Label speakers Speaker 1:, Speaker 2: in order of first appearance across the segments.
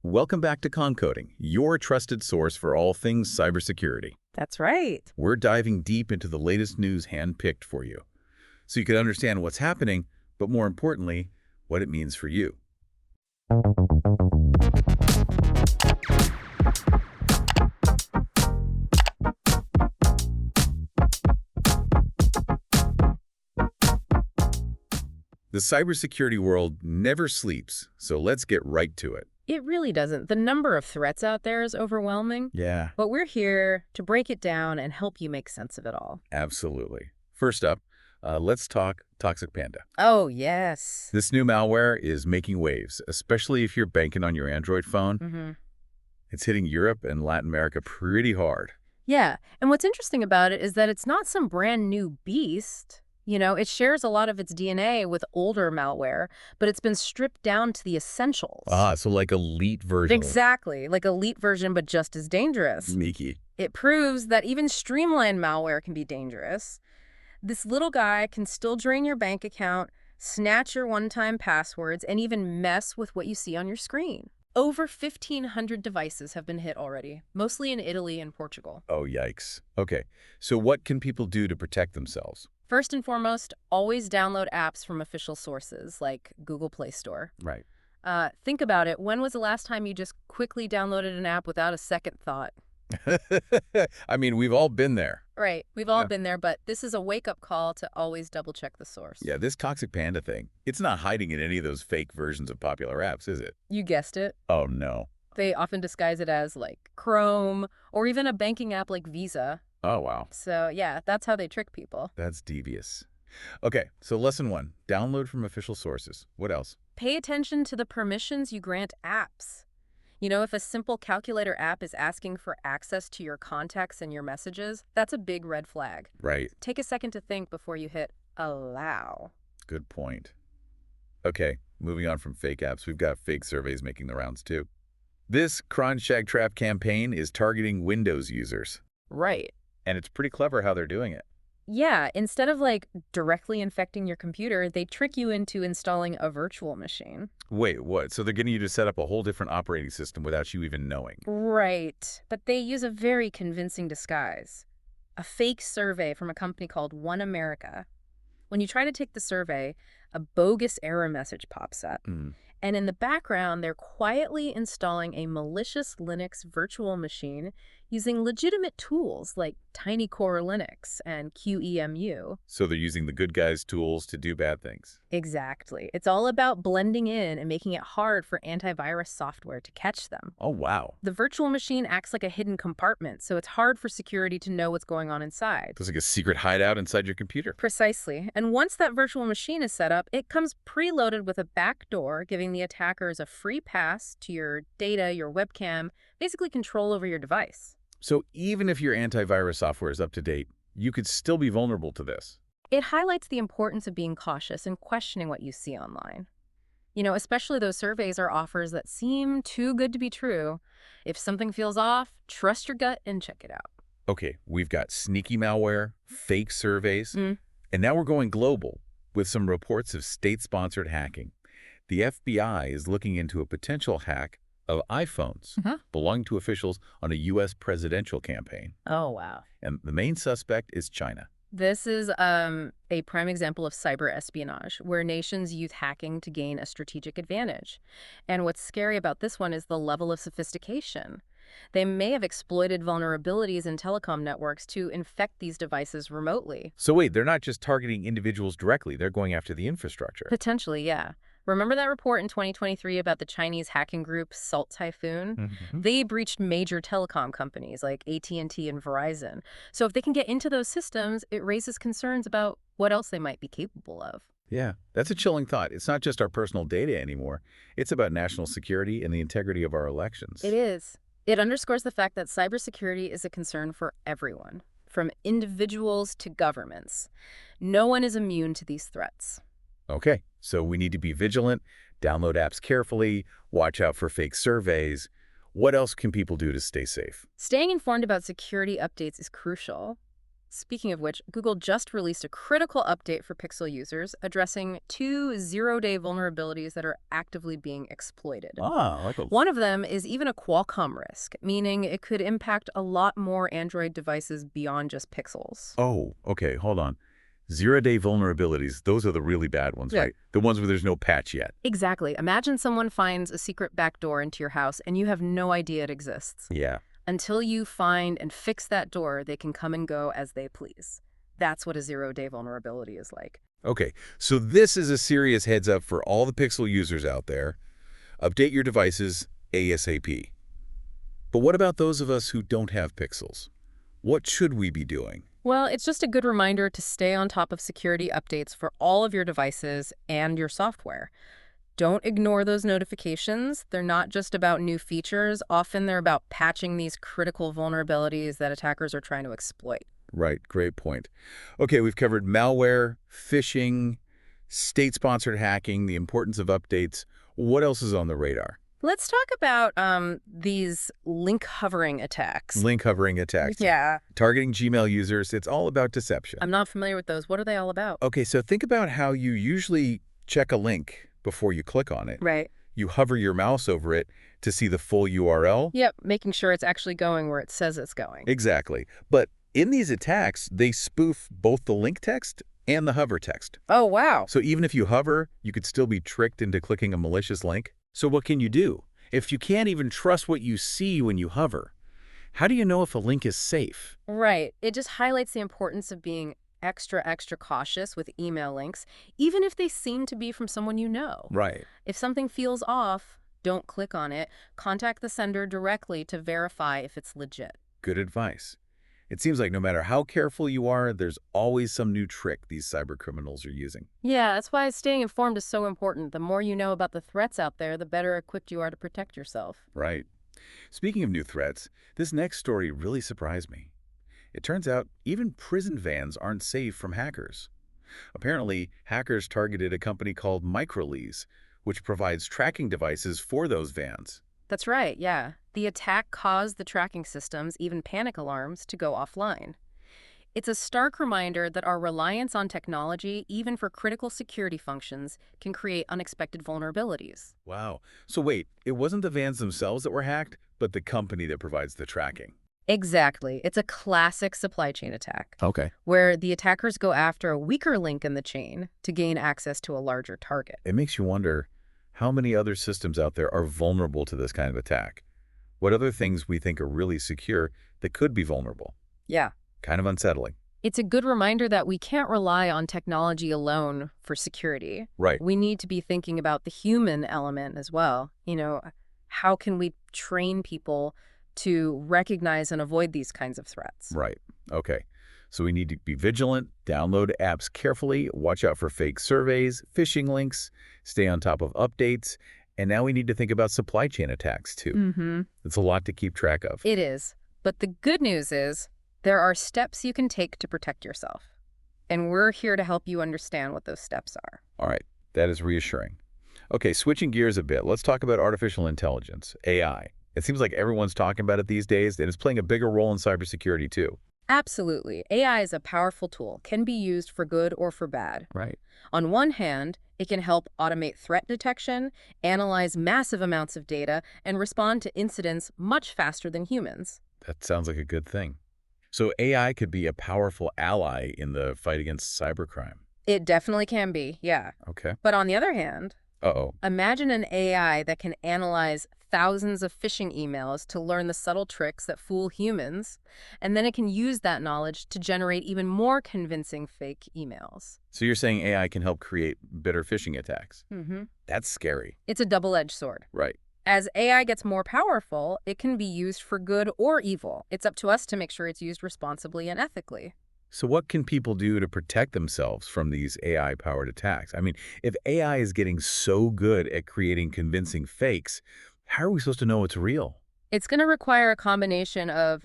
Speaker 1: Welcome back to Concoding, your trusted source for all things cybersecurity.
Speaker 2: That's right.
Speaker 1: We're diving deep into the latest news handpicked for you, so you can understand what's happening, but more importantly, what it means for you. The cybersecurity world never sleeps, so let's get right to it.
Speaker 2: It really doesn't. The number of threats out there is overwhelming,
Speaker 1: Yeah,
Speaker 2: but we're here to break it down and help you make sense of it all.
Speaker 1: absolutely. First up, let's talk Toxic Panda.
Speaker 2: Oh, yes.
Speaker 1: This new malware is making waves, especially if you're banking on your Android phone.
Speaker 2: Mm-hmm.
Speaker 1: It's hitting Europe and Latin America pretty hard.
Speaker 2: Yeah, and what's interesting about it is that it's not some brand new beast. It shares a lot of its DNA with older malware, but it's been stripped down to the essentials.
Speaker 1: So like elite version.
Speaker 2: Exactly, like elite version, but just as dangerous.
Speaker 1: Sneaky.
Speaker 2: It proves that even streamlined malware can be dangerous. This little guy can still drain your bank account, snatch your one-time passwords, and even mess with what you see on your screen. Over 1,500 devices have been hit already, mostly in Italy and Portugal.
Speaker 1: Oh, yikes. Okay, so what can people do to protect themselves?
Speaker 2: First and foremost, always download apps from official sources like Google Play Store.
Speaker 1: Right.
Speaker 2: Think about it. When was the last time you just quickly downloaded an app without a second thought?
Speaker 1: I mean, we've all been there.
Speaker 2: Right. We've all been there, but this is a wake-up call to always double-check the source.
Speaker 1: Yeah, this Toxic Panda thing, it's not hiding in any of those fake versions of popular apps, is it?
Speaker 2: You guessed it.
Speaker 1: Oh, no.
Speaker 2: They often disguise it as, like, Chrome or even a banking app like Visa.
Speaker 1: Oh, wow.
Speaker 2: So, yeah, that's how they trick people.
Speaker 1: That's devious. Okay, so lesson 1, download from official sources. What else?
Speaker 2: Pay attention to the permissions you grant apps. If a simple calculator app is asking for access to your contacts and your messages, that's a big red flag.
Speaker 1: Right.
Speaker 2: Take a second to think before you hit allow.
Speaker 1: Good point. Okay, moving on from fake apps, we've got fake surveys making the rounds too. This Cron Shag Trap campaign is targeting Windows users.
Speaker 2: Right.
Speaker 1: And it's pretty clever how they're doing it.
Speaker 2: Yeah, instead of directly infecting your computer, they trick you into installing a virtual machine.
Speaker 1: Wait, what? So they're getting you to set up a whole different operating system without you even knowing?
Speaker 2: Right. But they use a very convincing disguise. A fake survey from a company called One America. When you try to take the survey, a bogus error message pops up. And in the background, they're quietly installing a malicious Linux virtual machine using legitimate tools like TinyCore Linux and QEMU.
Speaker 1: So they're using the good guys' tools to do bad things.
Speaker 2: Exactly. It's all about blending in and making it hard for antivirus software to catch them.
Speaker 1: Oh, wow.
Speaker 2: The virtual machine acts like a hidden compartment, so it's hard for security to know what's going on inside.
Speaker 1: It's like a secret hideout inside your computer.
Speaker 2: Precisely. And once that virtual machine is set up, it comes preloaded with a backdoor, giving the attackers a free pass to your data, your webcam, basically control over your device.
Speaker 1: So even if your antivirus software is up to date, you could still be vulnerable to this.
Speaker 2: It highlights the importance of being cautious and questioning what you see online. Especially those surveys or offers that seem too good to be true. If something feels off, trust your gut and check it out.
Speaker 1: Okay, we've got sneaky malware, fake surveys, and now we're going global with some reports of state-sponsored hacking. The FBI is looking into a potential hack of iPhones belonging to officials on a U.S. presidential campaign.
Speaker 2: Oh, wow.
Speaker 1: And the main suspect is China.
Speaker 2: This is a prime example of cyber espionage, where nations use hacking to gain a strategic advantage. And what's scary about this one is the level of sophistication. They may have exploited vulnerabilities in telecom networks to infect these devices remotely.
Speaker 1: So wait, they're not just targeting individuals directly, they're going after the infrastructure.
Speaker 2: Potentially, yeah. Remember that report in 2023 about the Chinese hacking group Salt Typhoon? They breached major telecom companies like AT&T and Verizon. So if they can get into those systems, it raises concerns about what else they might be capable of.
Speaker 1: Yeah, that's a chilling thought. It's not just our personal data anymore. It's about national security and the integrity of our elections.
Speaker 2: It is. It underscores the fact that cybersecurity is a concern for everyone, from individuals to governments. No one is immune to these threats.
Speaker 1: Okay, so we need to be vigilant, download apps carefully, watch out for fake surveys. What else can people do to stay safe?
Speaker 2: Staying informed about security updates is crucial. Speaking of which, Google just released a critical update for Pixel users addressing 2 zero-day vulnerabilities that are actively being exploited.
Speaker 1: Ah, like a...
Speaker 2: One of them is even a Qualcomm risk, meaning it could impact a lot more Android devices beyond just Pixels.
Speaker 1: Oh, okay, hold on. Zero-day vulnerabilities, those are the really bad ones,
Speaker 2: Yeah.
Speaker 1: right? The ones where there's no patch yet.
Speaker 2: Exactly. Imagine someone finds a secret backdoor into your house and you have no idea it exists.
Speaker 1: Yeah.
Speaker 2: Until you find and fix that door, they can come and go as they please. That's what a zero-day vulnerability is like.
Speaker 1: Okay, so this is a serious heads up for all the Pixel users out there. Update your devices ASAP. But what about those of us who don't have Pixels? What should we be doing?
Speaker 2: Well, it's just a good reminder to stay on top of security updates for all of your devices and your software. Don't ignore those notifications. They're not just about new features. Often they're about patching these critical vulnerabilities that attackers are trying to exploit.
Speaker 1: Right, great point. Okay, we've covered malware, phishing, state-sponsored hacking, the importance of updates. What else is on the radar?
Speaker 2: Let's talk about these link hovering attacks.
Speaker 1: Link hovering attacks.
Speaker 2: Yeah.
Speaker 1: Targeting Gmail users, it's all about deception.
Speaker 2: I'm not familiar with those. What are they all about?
Speaker 1: Okay, so think about how you usually check a link before you click on it.
Speaker 2: Right.
Speaker 1: You hover your mouse over it to see the full URL.
Speaker 2: Yep, making sure it's actually going where it says it's going.
Speaker 1: Exactly. But in these attacks, they spoof both the link text and the hover text.
Speaker 2: Oh, wow.
Speaker 1: So even if you hover, you could still be tricked into clicking a malicious link. So what can you do? If you can't even trust what you see when you hover, how do you know if a link is safe?
Speaker 2: Right. It just highlights the importance of being extra cautious with email links, even if they seem to be from someone you know.
Speaker 1: Right.
Speaker 2: If something feels off, don't click on it. Contact the sender directly to verify if it's legit.
Speaker 1: Good advice. It seems like no matter how careful you are, there's always some new trick these cybercriminals are using.
Speaker 2: Yeah, that's why staying informed is so important. The more you know about the threats out there, the better equipped you are to protect yourself.
Speaker 1: Right. Speaking of new threats, this next story really surprised me. It turns out even prison vans aren't safe from hackers. Apparently, hackers targeted a company called Microlease, which provides tracking devices for those vans.
Speaker 2: That's right, yeah. The attack caused the tracking systems, even panic alarms, to go offline. It's a stark reminder that our reliance on technology, even for critical security functions, can create unexpected vulnerabilities.
Speaker 1: Wow. So wait, it wasn't the vans themselves that were hacked, but the company that provides the tracking.
Speaker 2: Exactly. It's a classic supply chain attack,
Speaker 1: Okay.
Speaker 2: where the attackers go after a weaker link in the chain to gain access to a larger target.
Speaker 1: It makes you wonder how many other systems out there are vulnerable to this kind of attack. What other things we think are really secure that could be vulnerable?
Speaker 2: Yeah.
Speaker 1: Kind of unsettling.
Speaker 2: It's a good reminder that we can't rely on technology alone for security.
Speaker 1: Right.
Speaker 2: We need to be thinking about the human element as well. How can we train people to recognize and avoid these kinds of threats?
Speaker 1: Right. Okay. So we need to be vigilant, download apps carefully, watch out for fake surveys, phishing links, stay on top of updates, and now we need to think about supply chain attacks too.
Speaker 2: Mm-hmm.
Speaker 1: It's a lot to keep track of.
Speaker 2: It is. But the good news is there are steps you can take to protect yourself. And we're here to help you understand what those steps are.
Speaker 1: All right. That is reassuring. Okay, switching gears a bit, let's talk about artificial intelligence, AI. It seems like everyone's talking about it these days, and it's playing a bigger role in cybersecurity too.
Speaker 2: Absolutely. AI is a powerful tool, can be used for good or for bad.
Speaker 1: Right.
Speaker 2: On one hand, it can help automate threat detection, analyze massive amounts of data, and respond to incidents much faster than humans.
Speaker 1: That sounds like a good thing. So AI could be a powerful ally in the fight against cybercrime.
Speaker 2: It definitely can be, yeah.
Speaker 1: Okay.
Speaker 2: But on the other hand,
Speaker 1: Uh-oh.
Speaker 2: imagine an AI that can analyze thousands of phishing emails to learn the subtle tricks that fool humans, and then it can use that knowledge to generate even more convincing fake emails.
Speaker 1: So you're saying AI can help create better phishing attacks?
Speaker 2: Mm-hmm.
Speaker 1: That's scary.
Speaker 2: It's a double-edged sword.
Speaker 1: Right.
Speaker 2: As AI gets more powerful, it can be used for good or evil. It's up to us to make sure it's used responsibly and ethically.
Speaker 1: So what can people do to protect themselves from these AI-powered attacks? I mean, if AI is getting so good at creating convincing fakes, how are we supposed to know it's real?
Speaker 2: It's going to require a combination of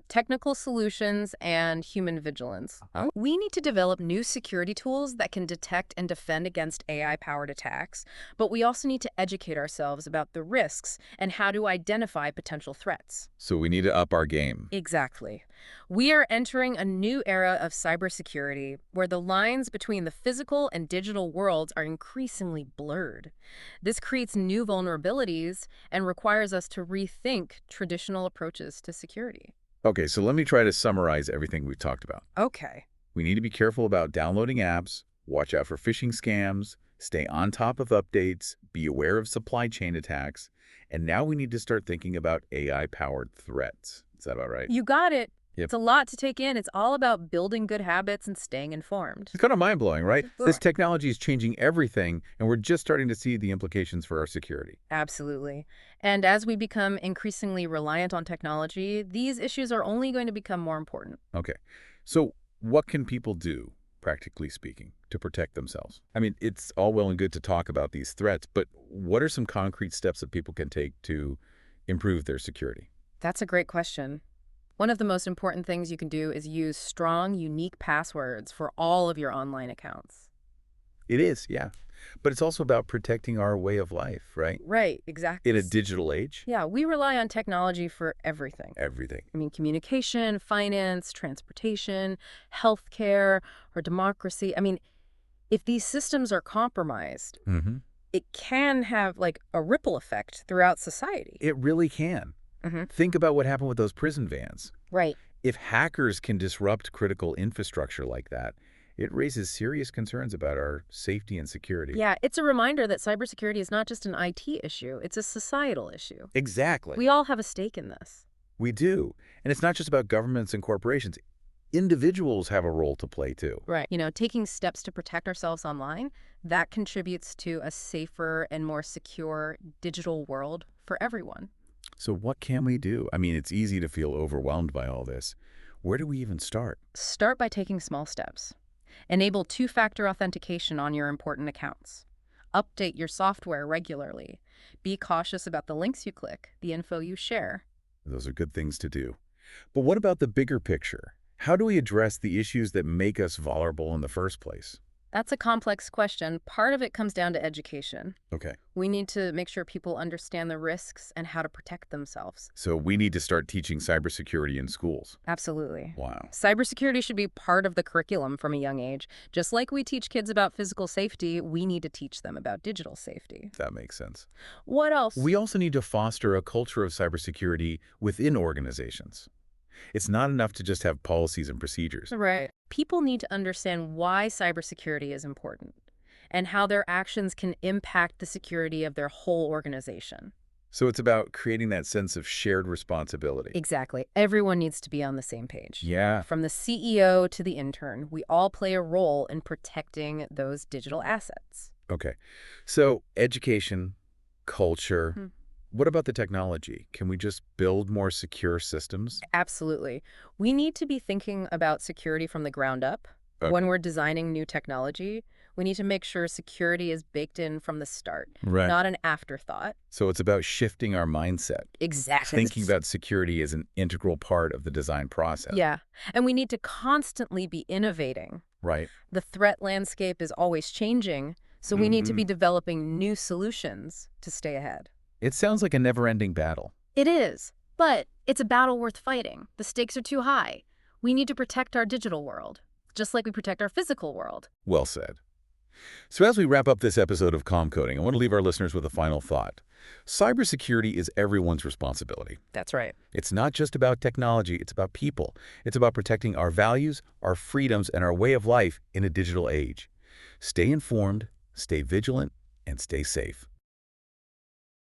Speaker 2: technical solutions and human vigilance.
Speaker 1: Oh.
Speaker 2: We need to develop new security tools that can detect and defend against AI-powered attacks, but we also need to educate ourselves about the risks and how to identify potential threats.
Speaker 1: So we need to up our game.
Speaker 2: Exactly. We are entering a new era of cybersecurity where the lines between the physical and digital worlds are increasingly blurred. This creates new vulnerabilities and requires us to rethink traditional approaches to security.
Speaker 1: Okay, so let me try to summarize everything we've talked about.
Speaker 2: Okay.
Speaker 1: We need to be careful about downloading apps, watch out for phishing scams, stay on top of updates, be aware of supply chain attacks, and now we need to start thinking about AI-powered threats. Is that about right?
Speaker 2: You got it.
Speaker 1: Yep.
Speaker 2: It's a lot to take in. It's all about building good habits and staying informed.
Speaker 1: It's kind of mind-blowing, right?
Speaker 2: Sure.
Speaker 1: This technology is changing everything, and we're just starting to see the implications for our security.
Speaker 2: Absolutely. And as we become increasingly reliant on technology, these issues are only going to become more important.
Speaker 1: Okay, so what can people do, practically speaking, to protect themselves? I mean, it's all well and good to talk about these threats, but what are some concrete steps that people can take to improve their security?
Speaker 2: That's a great question. One of the most important things you can do is use strong, unique passwords for all of your online accounts.
Speaker 1: It is, yeah. But it's also about protecting our way of life, right?
Speaker 2: Right, exactly.
Speaker 1: In a digital age?
Speaker 2: Yeah, we rely on technology for everything.
Speaker 1: Everything.
Speaker 2: I mean, communication, finance, transportation, healthcare, or democracy. I mean, if these systems are compromised, it can have like a ripple effect throughout society.
Speaker 1: It really can. Think about what happened with those prison vans.
Speaker 2: Right.
Speaker 1: If hackers can disrupt critical infrastructure like that, it raises serious concerns about our safety and security.
Speaker 2: Yeah, it's a reminder that cybersecurity is not just an IT issue, it's a societal issue.
Speaker 1: Exactly.
Speaker 2: We all have a stake in this.
Speaker 1: We do. And it's not just about governments and corporations. Individuals have a role to play, too.
Speaker 2: Right. You know, taking steps to protect ourselves online, that contributes to a safer and more secure digital world for everyone.
Speaker 1: So what can we do? I mean, it's easy to feel overwhelmed by all this. Where do we even start?
Speaker 2: Start by taking small steps. Enable two-factor authentication on your important accounts. Update your software regularly. Be cautious about the links you click, the info you share.
Speaker 1: Those are good things to do. But what about the bigger picture? How do we address the issues that make us vulnerable in the first place?
Speaker 2: That's a complex question. Part of it comes down to education.
Speaker 1: Okay.
Speaker 2: We need to make sure people understand the risks and how to protect themselves.
Speaker 1: So we need to start teaching cybersecurity in schools.
Speaker 2: Absolutely.
Speaker 1: Wow.
Speaker 2: Cybersecurity should be part of the curriculum from a young age. Just like we teach kids about physical safety, we need to teach them about digital safety.
Speaker 1: That makes sense.
Speaker 2: What else?
Speaker 1: We also need to foster a culture of cybersecurity within organizations. It's not enough to just have policies and procedures.
Speaker 2: Right. People need to understand why cybersecurity is important and how their actions can impact the security of their whole organization.
Speaker 1: So it's about creating that sense of shared responsibility.
Speaker 2: Exactly. Everyone needs to be on the same page.
Speaker 1: Yeah.
Speaker 2: From the CEO to the intern, we all play a role in protecting those digital assets.
Speaker 1: Okay. So education, culture. What about the technology? Can we just build more secure systems?
Speaker 2: Absolutely. We need to be thinking about security from the ground up.
Speaker 1: Okay.
Speaker 2: When we're designing new technology, we need to make sure security is baked in from the start,
Speaker 1: Right.
Speaker 2: not an afterthought.
Speaker 1: So it's about shifting our mindset.
Speaker 2: Exactly.
Speaker 1: Thinking about security as an integral part of the design process.
Speaker 2: Yeah. And we need to constantly be innovating.
Speaker 1: Right.
Speaker 2: The threat landscape is always changing, so we need to be developing new solutions to stay ahead.
Speaker 1: It sounds like a never-ending battle.
Speaker 2: It is, but it's a battle worth fighting. The stakes are too high. We need to protect our digital world, just like we protect our physical world.
Speaker 1: Well said. So as we wrap up this episode of Calm Coding, I want to leave our listeners with a final thought. Cybersecurity is everyone's responsibility.
Speaker 2: That's right.
Speaker 1: It's not just about technology, it's about people. It's about protecting our values, our freedoms, and our way of life in a digital age. Stay informed, stay vigilant, and stay safe.